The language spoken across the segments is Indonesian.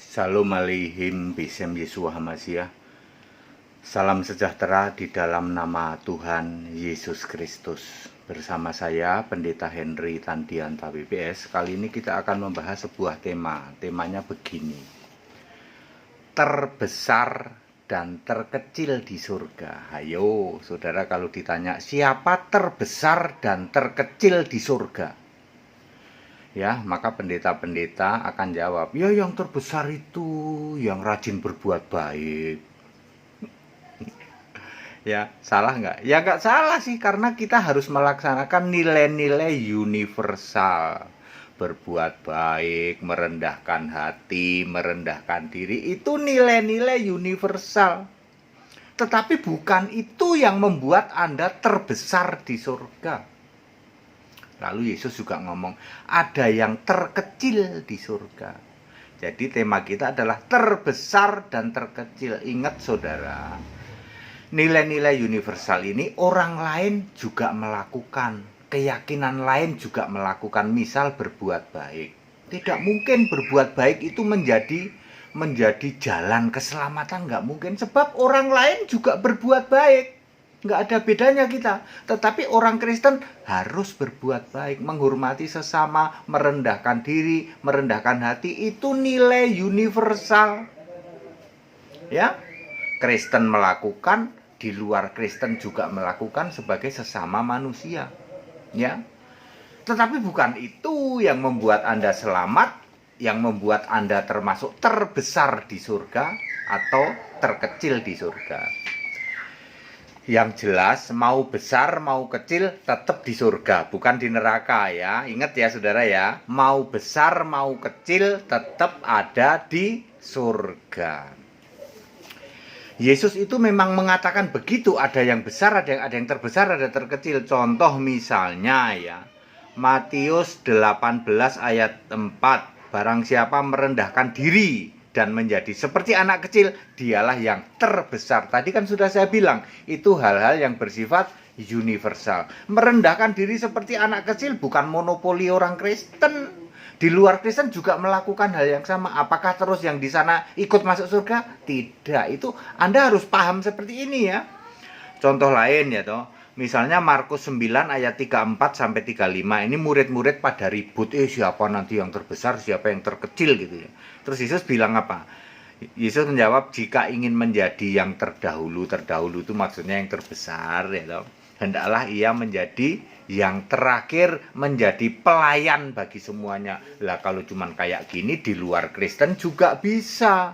Shalom aleihim bisem Yeshua HaMashiach. Salam sejahtera di dalam nama Tuhan Yesus Kristus. Bersama saya Pendeta Henry Tandianta WPS. Kali ini kita akan membahas sebuah tema. Temanya begini: terbesar dan terkecil di surga. Ayo saudara, kalau ditanya siapa terbesar dan terkecil di surga, ya, maka pendeta-pendeta akan jawab, ya yang terbesar itu yang rajin berbuat baik. Ya, salah nggak? Ya nggak salah sih, karena kita harus melaksanakan nilai-nilai universal. Berbuat baik, merendahkan hati, merendahkan diri, itu nilai-nilai universal. Tetapi bukan itu yang membuat Anda terbesar di surga. Lalu Yesus juga ngomong, ada yang terkecil di surga. Jadi tema kita adalah terbesar dan terkecil. Ingat saudara, nilai-nilai universal ini orang lain juga melakukan. Keyakinan lain juga melakukan. Misal berbuat baik. Tidak mungkin berbuat baik itu menjadi jalan keselamatan. Nggak mungkin, sebab orang lain juga berbuat baik. Nggak ada bedanya kita. Tetapi orang Kristen harus berbuat baik, menghormati sesama, merendahkan diri, merendahkan hati. Itu nilai universal. Ya, Kristen melakukan, di luar Kristen juga melakukan sebagai sesama manusia. Ya, tetapi bukan itu yang membuat Anda selamat, yang membuat Anda termasuk terbesar di surga atau terkecil di surga. Yang jelas, mau besar mau kecil tetap di surga, bukan di neraka ya. Ingat ya saudara ya, mau besar mau kecil tetap ada di surga. Yesus itu memang mengatakan begitu, ada yang besar, ada yang terbesar, ada terkecil. Contoh misalnya ya, Matius 18 ayat 4, barang siapa merendahkan diri dan menjadi seperti anak kecil, dialah yang terbesar. Tadi kan sudah saya bilang, itu hal-hal yang bersifat universal. Merendahkan diri seperti anak kecil bukan monopoli orang Kristen. Di luar Kristen juga melakukan hal yang sama. Apakah terus yang di sana ikut masuk surga? Tidak. Itu Anda harus paham seperti ini ya. Contoh lain ya toh. Misalnya Markus 9 ayat 34 sampai 35. Ini murid-murid pada ribut, siapa nanti yang terbesar, siapa yang terkecil gitu ya. Terus Yesus bilang apa? Yesus menjawab, jika ingin menjadi yang terdahulu itu maksudnya yang terbesar ya toh, hendaklah ia menjadi yang terakhir, menjadi pelayan bagi semuanya. Lah kalau cuman kayak gini di luar Kristen juga bisa.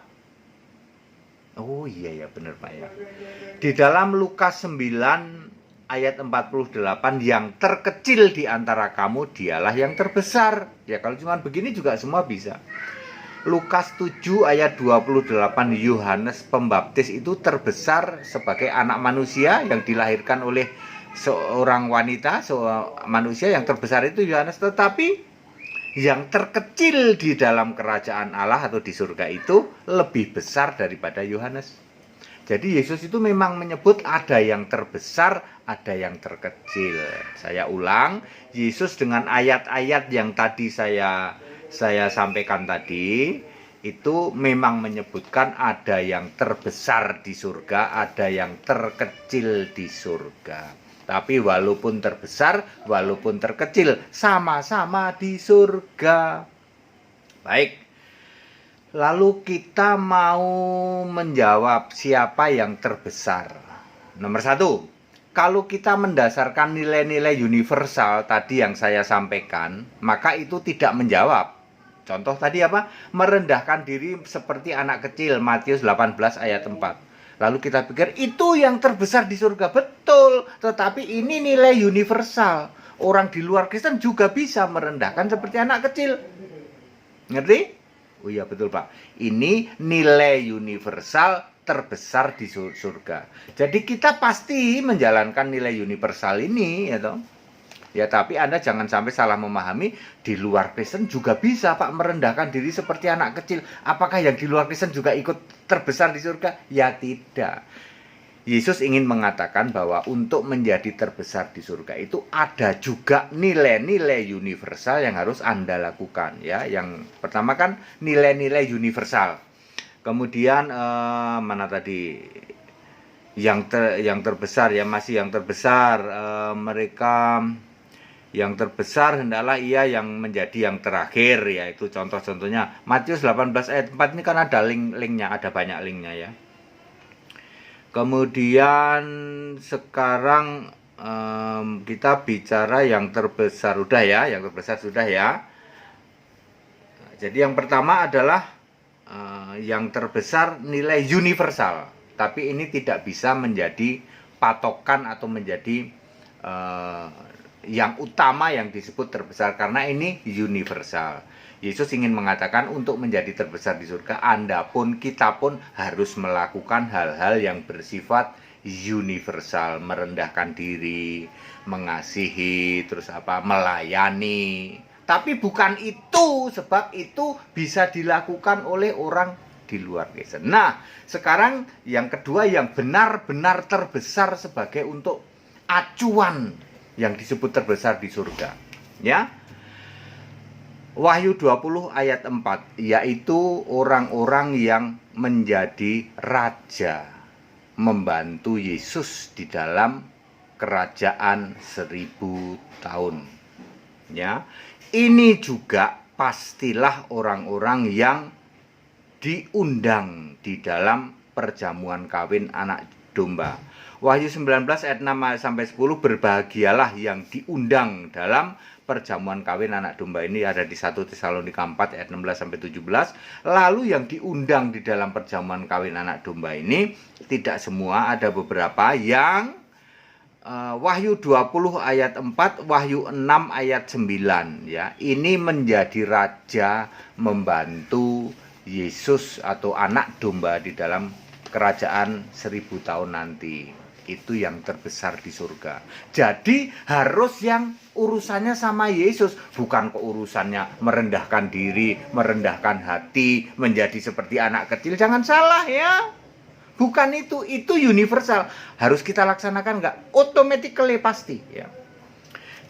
Oh iya ya, benar Pak ya. Di dalam Lukas 9 ayat 48, yang terkecil di antara kamu dialah yang terbesar. Ya kalau cuman begini juga semua bisa. Lukas 7 ayat 28, Yohanes Pembaptis itu terbesar sebagai anak manusia yang dilahirkan oleh seorang wanita, seorang manusia. Yang terbesar itu Yohanes, tetapi yang terkecil di dalam kerajaan Allah atau di surga itu lebih besar daripada Yohanes. Jadi Yesus itu memang menyebut ada yang terbesar, ada yang terkecil. Saya ulang, Yesus dengan ayat-ayat yang tadi saya sampaikan tadi, itu memang menyebutkan ada yang terbesar di surga, ada yang terkecil di surga. Tapi walaupun terbesar, walaupun terkecil, sama-sama di surga. Baik, lalu kita mau menjawab siapa yang terbesar. Nomor 1, kalau kita mendasarkan nilai-nilai universal tadi yang saya sampaikan, maka itu tidak menjawab. Contoh tadi apa? Merendahkan diri seperti anak kecil, Matius 18 ayat 4. Lalu kita pikir itu yang terbesar di surga. Betul, tetapi ini nilai universal. Orang di luar Kristen juga bisa merendahkan seperti anak kecil. Ngerti? Oh iya betul Pak. Ini nilai universal terbesar di surga. Jadi kita pasti menjalankan nilai universal ini ya toh. Ya, tapi Anda jangan sampai salah memahami, di luar Kristen juga bisa Pak merendahkan diri seperti anak kecil. Apakah yang di luar Kristen juga ikut terbesar di surga? Ya tidak. Yesus ingin mengatakan bahwa untuk menjadi terbesar di surga itu ada juga nilai-nilai universal yang harus Anda lakukan, ya. Yang pertama kan nilai-nilai universal. Kemudian mana tadi? Yang terbesar, ya, masih yang terbesar, mereka yang terbesar hendaklah ia yang menjadi yang terakhir, yaitu contoh-contohnya Matius 18 ayat 4 ini kan ada link-linknya, ada banyak linknya, ya. Kemudian sekarang kita bicara yang terbesar, udah ya, yang terbesar sudah ya. Jadi yang pertama adalah yang terbesar nilai universal, tapi ini tidak bisa menjadi patokan atau menjadi yang utama yang disebut terbesar, karena ini universal. Yesus ingin mengatakan untuk menjadi terbesar di surga, Anda pun, kita pun harus melakukan hal-hal yang bersifat universal, merendahkan diri, mengasihi, terus melayani. Tapi bukan itu, sebab itu bisa dilakukan oleh orang di luar Kristen. Nah, sekarang yang kedua yang benar-benar terbesar sebagai untuk acuan yang disebut terbesar di surga, ya. Wahyu 20 ayat 4, yaitu orang-orang yang menjadi raja, membantu Yesus di dalam kerajaan 1000 tahun. Ya, ini juga pastilah orang-orang yang diundang di dalam perjamuan kawin anak domba. Wahyu 19 ayat 6 sampai 10, berbahagialah yang diundang dalam perjamuan kawin anak domba. Ini ada di 1 Tesalonika 4 ayat 16 sampai 17. Lalu yang diundang di dalam perjamuan kawin anak domba ini tidak semua, ada beberapa yang Wahyu 20 ayat 4, Wahyu 6 ayat 9, ya. Ini menjadi raja, membantu Yesus atau anak domba di dalam kerajaan 1000 tahun nanti. Itu yang terbesar di surga. Jadi harus yang urusannya sama Yesus, bukan kok urusannya merendahkan diri, merendahkan hati, menjadi seperti anak kecil. Jangan salah, ya. Bukan itu universal. Harus kita laksanakan nggak? Automatically pasti, ya.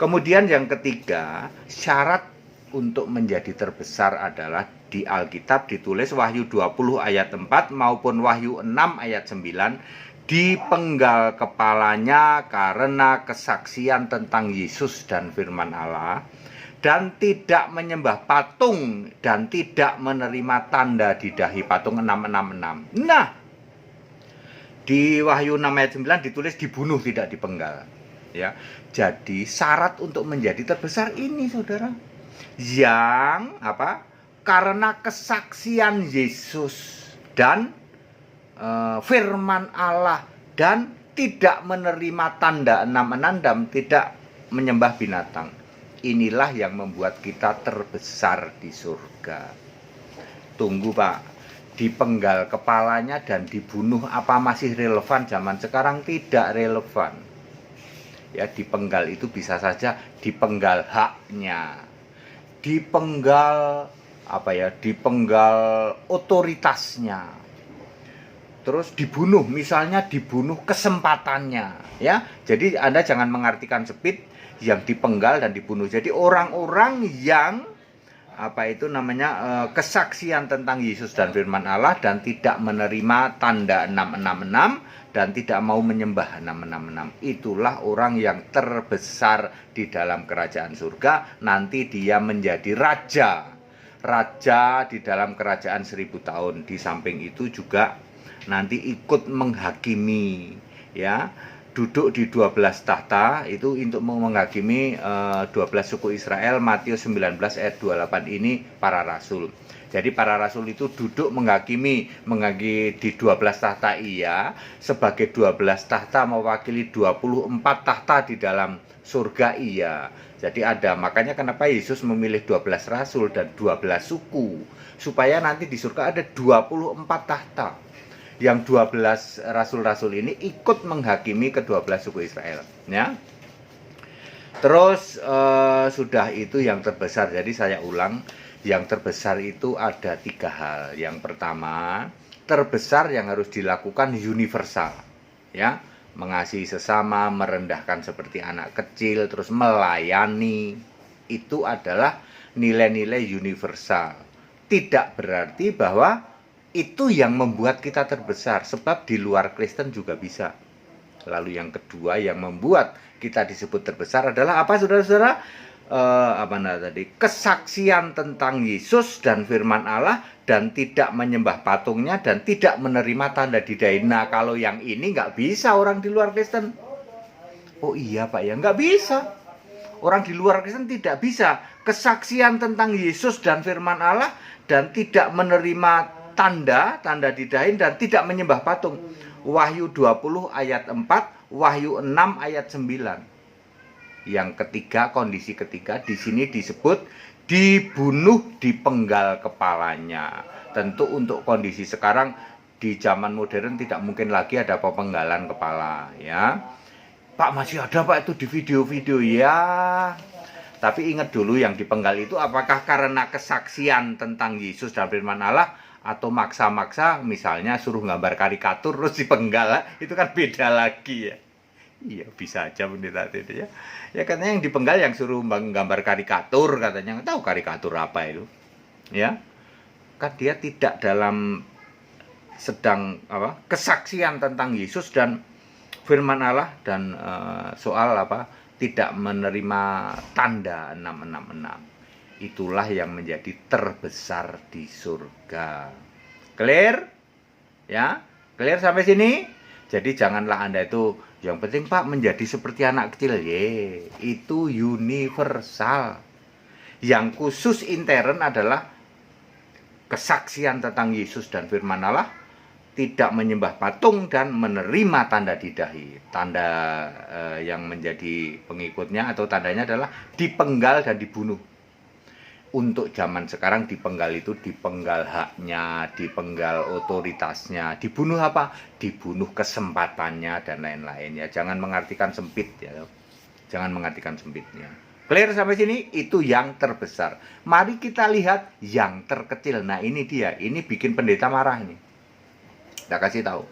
Kemudian yang ketiga, syarat untuk menjadi terbesar adalah di Alkitab ditulis Wahyu 20 ayat 4 maupun Wahyu 6 ayat 9, dipenggal kepalanya karena kesaksian tentang Yesus dan firman Allah, dan tidak menyembah patung dan tidak menerima tanda di dahi patung. 666. Nah, di Wahyu 6 ayat 9 ditulis dibunuh, tidak dipenggal, ya. Jadi syarat untuk menjadi terbesar ini, saudara, yang karena kesaksian Yesus dan firman Allah, dan tidak menerima tanda 666, tidak menyembah binatang. Inilah yang membuat kita terbesar di surga. Tunggu, Pak. Dipenggal kepalanya dan dibunuh, apa masih relevan zaman sekarang? Tidak relevan. Ya, dipenggal itu bisa saja dipenggal haknya, dipenggal dipenggal otoritasnya, terus dibunuh, misalnya dibunuh kesempatannya, ya. Jadi Anda jangan mengartikan sempit yang dipenggal dan dibunuh. Jadi orang-orang yang kesaksian tentang Yesus dan firman Allah dan tidak menerima tanda 666 dan tidak mau menyembah 666, itulah orang yang terbesar di dalam kerajaan surga. Nanti dia menjadi raja di dalam kerajaan 1000 tahun. Di samping itu juga nanti ikut menghakimi, ya, duduk di 12 tahta itu untuk menghakimi 12 suku Israel. Matius 19 ayat 28 ini para rasul. Jadi para rasul itu duduk menghakimi di 12 tahta, iya, sebagai 12 tahta mewakili 24 tahta di dalam surga, iya. Jadi makanya kenapa Yesus memilih 12 rasul dan 12 suku, supaya nanti di surga ada 24 tahta. Yang 12 rasul-rasul ini ikut menghakimi ke-12 suku Israel, ya. Terus sudah itu yang terbesar. Jadi saya ulang, yang terbesar itu ada 3 hal. Yang pertama, terbesar yang harus dilakukan universal. Ya, mengasihi sesama, merendahkan seperti anak kecil, terus melayani, itu adalah nilai-nilai universal. Tidak berarti bahwa itu yang membuat kita terbesar, sebab di luar Kristen juga bisa. Lalu yang kedua yang membuat kita disebut terbesar adalah apa, saudara-saudara? Kesaksian tentang Yesus dan firman Allah, dan tidak menyembah patungnya, dan tidak menerima tanda didahi. Nah, kalau yang ini nggak bisa orang di luar Kristen. Oh iya Pak ya, nggak bisa. Orang di luar Kristen tidak bisa kesaksian tentang Yesus dan firman Allah, dan tidak menerima tanda didahin, dan tidak menyembah patung. Wahyu 20 ayat 4, Wahyu 6 ayat 9. Yang ketiga, kondisi ketiga di sini disebut dibunuh, dipenggal kepalanya. Tentu untuk kondisi sekarang di zaman modern tidak mungkin lagi ada penggalan kepala, ya. Pak, masih ada Pak itu di video-video, ya. Tapi ingat dulu, yang dipenggal itu apakah karena kesaksian tentang Yesus dan firman Allah, atau maksa-maksa, misalnya suruh gambar karikatur terus dipenggal, itu kan beda lagi ya. Iya, bisa aja pendeta itu ya. Ya katanya yang dipenggal yang suruh gambar karikatur, katanya. Nggak tahu karikatur apa itu. Ya. Kan dia tidak dalam sedang kesaksian tentang Yesus dan firman Allah, dan soal tidak menerima tanda 666. Itulah yang menjadi terbesar di surga. Clear? Ya? Clear sampai sini? Jadi janganlah Anda itu, yang penting Pak menjadi seperti anak kecil. Itu universal. Yang khusus intern adalah kesaksian tentang Yesus dan firman Allah, tidak menyembah patung, dan menerima tanda didahi. Tanda yang menjadi pengikutnya atau tandanya adalah dipenggal dan dibunuh. Untuk zaman sekarang dipenggal itu dipenggal haknya, dipenggal otoritasnya, dibunuh apa? Dibunuh kesempatannya dan lain-lain ya. Jangan mengartikan sempit ya. Jangan mengartikan sempitnya. Clear sampai sini? Itu yang terbesar. Mari kita lihat yang terkecil. Nah, ini dia. Ini bikin pendeta marah ini. Kita kasih tahu.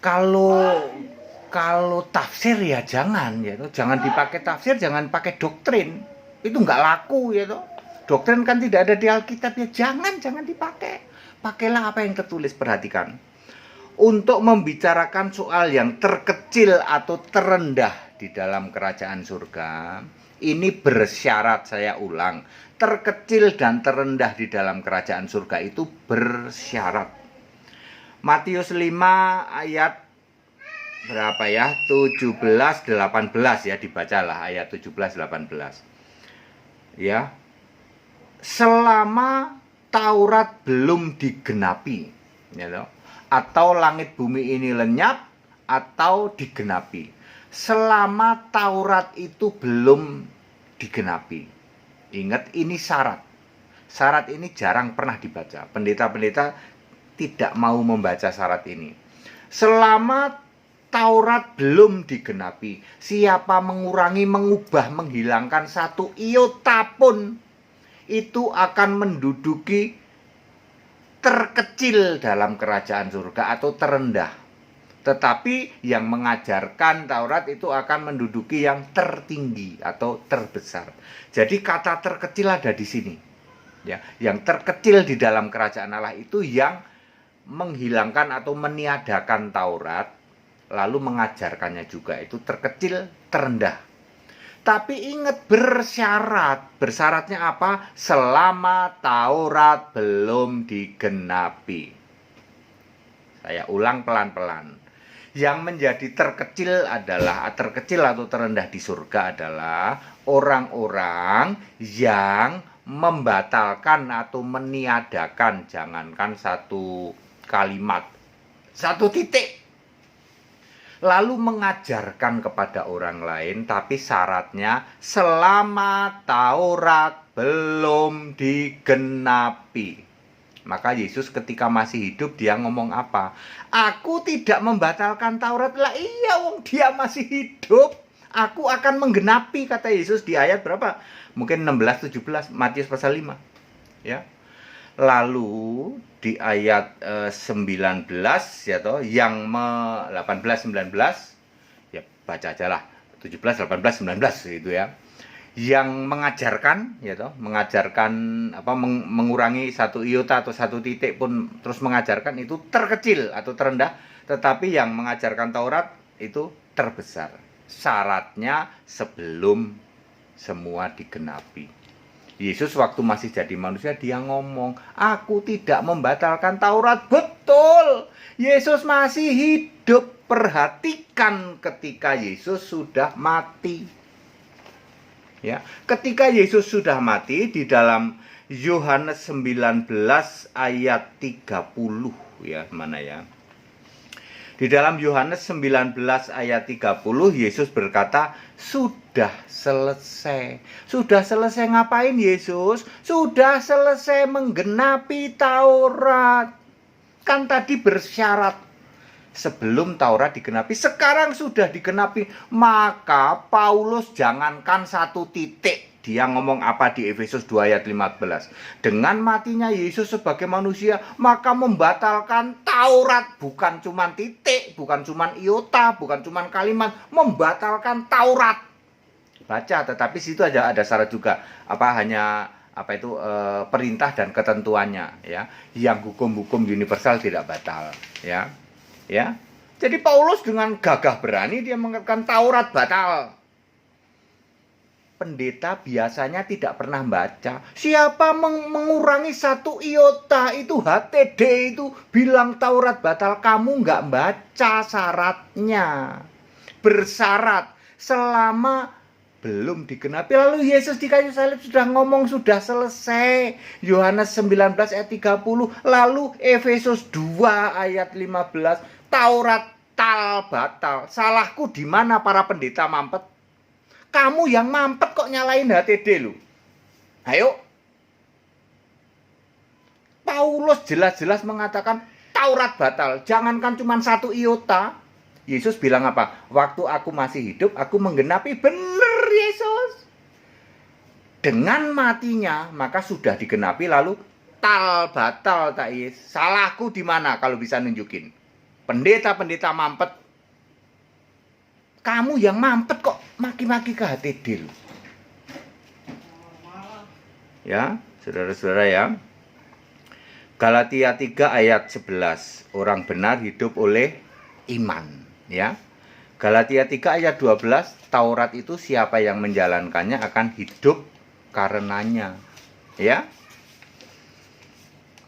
Kalau tafsir ya jangan ya. Jangan dipakai tafsir, jangan pakai doktrin. Itu nggak laku ya toh. Doktrin kan tidak ada di Alkitab ya, jangan dipakai. Pakailah apa yang tertulis. Perhatikan, untuk membicarakan soal yang terkecil atau terendah di dalam kerajaan surga, ini bersyarat, saya ulang, terkecil dan terendah di dalam kerajaan surga itu bersyarat. Matius 5 ayat berapa ya? 17-18 ya, dibacalah ayat 17-18. Ya, selama Taurat belum digenapi, ya, atau langit bumi ini lenyap atau digenapi. Selama Taurat itu belum digenapi. Ingat, ini syarat. Syarat ini jarang pernah dibaca. Pendeta-pendeta tidak mau membaca syarat ini. Selama Taurat belum digenapi, siapa mengurangi, mengubah, menghilangkan satu iota pun, itu akan menduduki terkecil dalam kerajaan surga atau terendah. Tetapi yang mengajarkan Taurat itu akan menduduki yang tertinggi atau terbesar. Jadi kata terkecil ada di sini. Ya, yang terkecil di dalam kerajaan Allah itu yang menghilangkan atau meniadakan Taurat, lalu mengajarkannya juga, itu terkecil, terendah. Tapi ingat, bersyarat. Bersyaratnya apa? Selama Taurat belum digenapi. Saya ulang pelan-pelan. Yang menjadi terkecil atau terendah di surga adalah orang-orang yang membatalkan atau meniadakan, jangankan satu kalimat, satu titik, lalu mengajarkan kepada orang lain, tapi syaratnya selama Taurat belum digenapi. Maka Yesus ketika masih hidup dia ngomong apa? Aku tidak membatalkan Taurat. Lah iya, wong dia masih hidup. Aku akan menggenapi, kata Yesus di ayat berapa? Mungkin 16-17 Matius pasal 5. Ya. Lalu di ayat 19 ya toh, yang 18 19 ya baca aja lah, 17 18 19 itu ya. Yang mengajarkan ya toh, mengajarkan apa mengurangi satu iota atau satu titik pun terus mengajarkan itu terkecil atau terendah, tetapi yang mengajarkan Taurat itu terbesar. Syaratnya sebelum semua digenapi. Yesus waktu masih jadi manusia dia ngomong, aku tidak membatalkan Taurat. Betul, Yesus masih hidup. Perhatikan ketika Yesus sudah mati. Ya, ketika Yesus sudah mati di dalam Yohanes 19 ayat 30 ya, mana ya? Di dalam Yohanes 19 ayat 30 Yesus berkata, sudah selesai. Sudah selesai ngapain Yesus? Sudah selesai menggenapi Taurat. Kan tadi bersyarat sebelum Taurat digenapi, sekarang sudah digenapi. Maka Paulus jangankan satu titik, dia ngomong apa di Efesus 2 ayat 15. Dengan matinya Yesus sebagai manusia, maka membatalkan Taurat. Bukan cuma titik, bukan cuma iota, bukan cuma kalimat. Membatalkan Taurat. Baca, tetapi situ aja ada syarat juga. Perintah dan ketentuannya ya. Yang hukum-hukum universal tidak batal ya. Ya. Jadi Paulus dengan gagah berani dia mengatakan Taurat batal. Pendeta biasanya tidak pernah baca. Siapa mengurangi satu iota itu HTD itu bilang Taurat batal. Kamu nggak baca syaratnya. Bersyarat selama belum digenapi. Lalu Yesus di kayu salib sudah ngomong sudah selesai. Yohanes 19 ayat 30. Lalu Efesus 2 ayat 15. Taurat batal. Salahku di mana para pendeta mampet? Kamu yang mampet kok nyalain HTD lu. Ayo. Paulus jelas-jelas mengatakan Taurat batal. Jangankan cuma satu iota. Yesus bilang apa? Waktu aku masih hidup, aku menggenapi. Bener Yesus. Dengan matinya, maka sudah digenapi. Lalu batal tak Yes. Salahku di mana kalau bisa nunjukin? Pendeta-pendeta mampet. Kamu yang mampet kok maki-maki ke HTD lu. Ya, saudara-saudara ya. Galatia 3 ayat 11. Orang benar hidup oleh iman, ya. Galatia 3 ayat 12, Taurat itu siapa yang menjalankannya akan hidup karenanya, ya.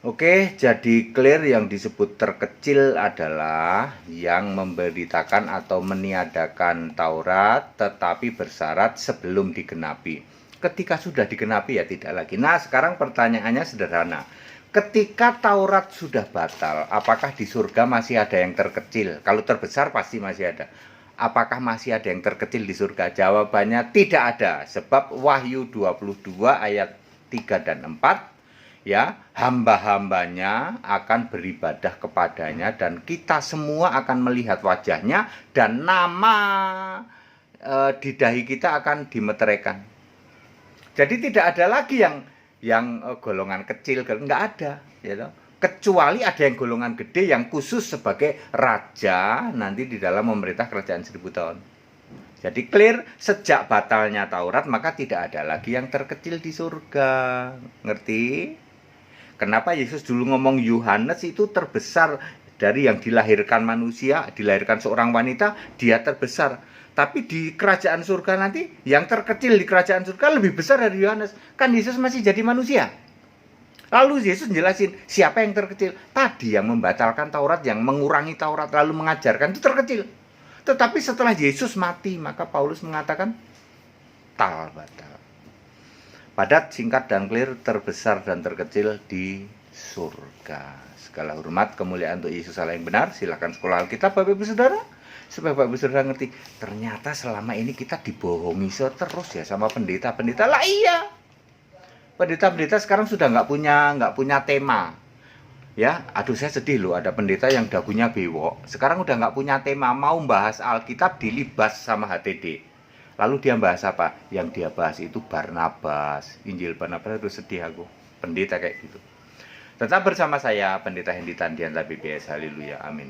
Oke, jadi clear yang disebut terkecil adalah yang memberitakan atau meniadakan Taurat tetapi bersyarat sebelum digenapi. Ketika sudah digenapi ya tidak lagi. Nah, sekarang pertanyaannya sederhana. Ketika Taurat sudah batal, apakah di surga masih ada yang terkecil? Kalau terbesar pasti masih ada. Apakah masih ada yang terkecil di surga? Jawabannya tidak ada. Sebab Wahyu 22 ayat 3 dan 4 ya, hamba-hambanya akan beribadah kepadanya dan kita semua akan melihat wajahnya dan nama di dahi kita akan dimeteraikan. Jadi tidak ada lagi yang golongan kecil, nggak ada, ya, kecuali ada yang golongan gede yang khusus sebagai raja nanti di dalam memerintah kerajaan 1000 tahun. Jadi clear, sejak batalnya Taurat maka tidak ada lagi yang terkecil di surga. Ngerti? Kenapa Yesus dulu ngomong Yohanes itu terbesar dari yang dilahirkan manusia, dilahirkan seorang wanita, dia terbesar. Tapi di kerajaan surga nanti, yang terkecil di kerajaan surga lebih besar dari Yohanes. Kan Yesus masih jadi manusia. Lalu Yesus jelasin, siapa yang terkecil? Tadi yang membatalkan Taurat, yang mengurangi Taurat, lalu mengajarkan, itu terkecil. Tetapi setelah Yesus mati, maka Paulus mengatakan, batal. Padat, singkat, dan clear, terbesar dan terkecil di surga. Segala hormat, kemuliaan untuk Yesus Allah yang benar. Silakan sekolah Alkitab, Bapak Ibu Saudara. Supaya Bapak Ibu Saudara ngerti, ternyata selama ini kita dibohongi terus ya sama pendeta-pendeta. Lah iya. Pendeta-pendeta sekarang sudah nggak punya tema. Ya, aduh saya sedih loh, ada pendeta yang dagunya bewok. Sekarang udah nggak punya tema, mau bahas Alkitab dilibas sama HTD. Lalu dia bahas apa? Yang dia bahas itu Barnabas, Injil Barnabas. Itu sedih aku, pendeta kayak gitu. Tetap bersama saya, Pendeta Hendy Tandian BPS. Haleluya. Amin.